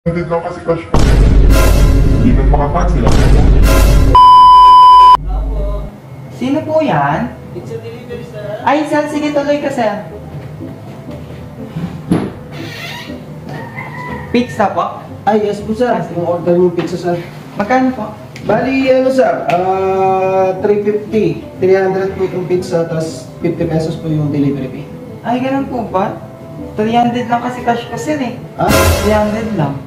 Hindi lang kasi cash po. Hindi na makakancel ako. Sino po yan? Pizza delivery, sir. Ay, sir, sige tuloy ka, sir. Pizza po? Ay, yes po, sir. Yung order yung pizza, sir. Magkano po? Bali, ano, sir? 350. 300 po itong pizza, tapos 50 pesos po yung delivery fee. Ay, ganun po ba? 300 lang kasi cash ko, sir eh. Ah? 300 lang.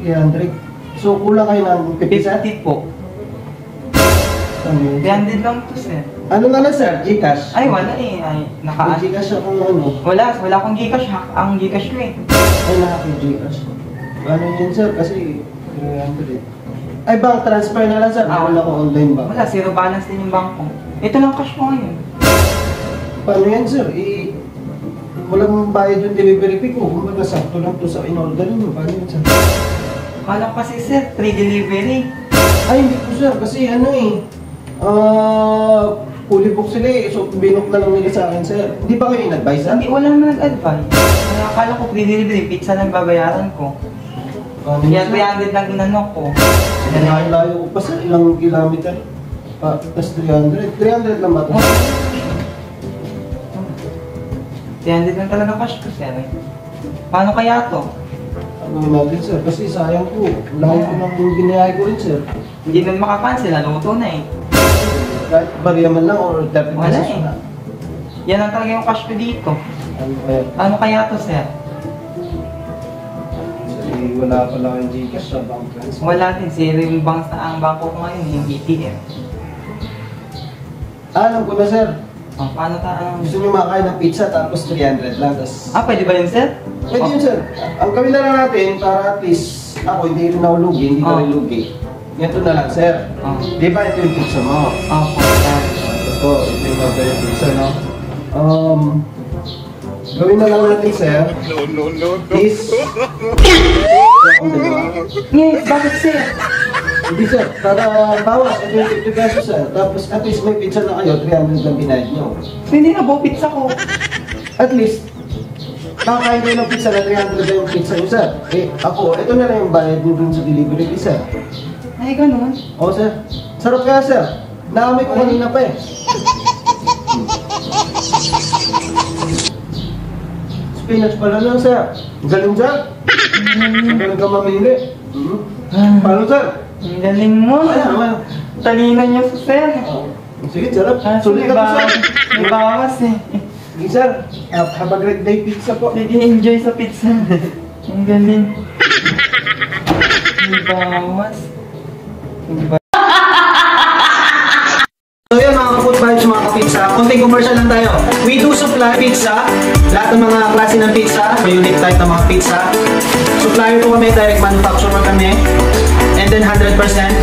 300. So, kulang kayo ng 50, sir? 50 po. Ano yun? 300 lang to, sir. Ano na lang, sir? Gcash? Ay, wala eh. Ay, May Gcash akong ano. Wala akong Gcash. Ang Gcash ko eh. Ay, nakakong Gcash. Ano yun, sir? Kasi 300 eh. Ay, bank transfer na lang, sir. Wala ko online ba? Wala, zero balance din yung bank ko. Ito lang cash ko ngayon. Paano yan, sir? Walang bayad yung delivery fee ko. Kung sakto lang to sa in-order nyo. Paano yan, sir? Kala ko kasi sir, free delivery. Ay, hindi po, sir. Kasi ano eh. Fully book sila eh. So, binook na lang nila sa akin, sir. Hindi ba kayo in-advise, sir? Hindi, wala naman nag-advise. Kaya akala ko free delivery, pizza lang babayaran ko. Kaya 300 lang inano ko. Layo ko pa, sir. Ilang kilometer? Tapos 300. 300 lang ba ito? 300 lang talaga cash ko, sir. Paano kaya to? Ano natin, sir? Kasi sayang po. Layo ko lang yung binayay ko rin, sir. Hindi na makakancel, luto na eh. Kahit bariya man lang or 30 Wala pesos eh. na. Yan ang talaga yung cash ko dito. Ano kaya? Paano kaya to, sir? Kasi wala pala kayong Gcash sa bank transfer. Wala din, zero yung bank ang bangko ko ngayon, yung ATM. Alam ko na, sir. Oh, paano Gusto nyo makain ng pizza tapos 300 lang. Tas... pwede ba yun, sir? Pwede yun, sir. Ang gawin na lang natin para at least ako hindi rin ako lugi, hindi ka rin lugi. Ito na lang, sir. Di ba ito yung pizza mo? Ito yung order yung pizza, no? Gawin na lang natin, sir. No. Is... Bakit, sir? Hindi, sir. Para bawas, ito yung 50 pesos, sir. Tapos at least may pizza na kayo, 300 lang binayad nyo. Hindi na po, pizza ko. At least, kakain kayo ng pizza na 300 na yung pizza nyo, sir. Eh, ako, ito na lang yung bayad nyo dun sa delivery fee, sir. Ay, ganun. Oo, sir. Sarap kaya, sir. Naamoy ko kanina pa eh. Spinach pala lang, sir. Galing, sir. Galing ka mamili. Paano, sir? Ang galing mo. Ayan. Talino niyo, sir. Sige, sarap. Sulit ka po, sir. May bawas eh. Sige, sir. Have a great day pizza po. Sige, enjoy sa pizza. Ang galing. May bawas. So yun mga ka-food vibes, mga ka-pizza, konting commercial lang tayo. We do supply pizza, lahat ng mga klase ng pizza, may unique type ng mga pizza. Supplier po kami, direct manufacturer kami, and then 100%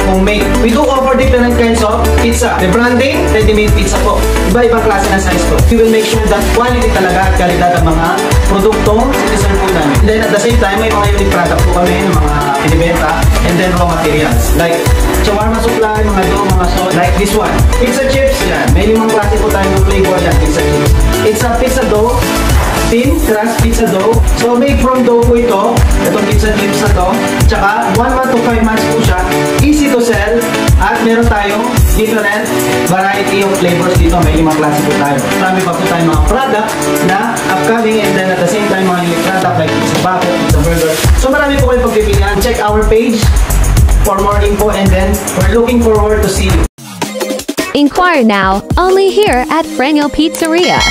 homemade. We do offer different kinds of pizza. The branding, ready-made pizza po. Iba-ibang klase ng size po. We will make sure that quality talaga at kalidad ang mga produktong siniserve po namin. And then at the same time, may mga unique product po kami ng mga pinibenta, and then raw materials. Like shawarma supply, mga dough, mga sauce, like this one. Pizza chips, yan. May limang klase po tayo ng flavor yan, pizza chips. It's a pizza dough, thin crust pizza dough. So made from dough po ito, itong pizza chips na to. Tsaka 1 month to 5 months po siya. Easy to sell. At meron tayong different variety of flavors dito. May limang klase po tayo. Marami pa po tayo mga product na upcoming, and then at the same time mga unique product like pizza bucket, pizza burger. So marami po kayong pagpipilian. Check our page for more info, and then we're looking forward to see you. Inquire now, only here at Franyo Pizzeria.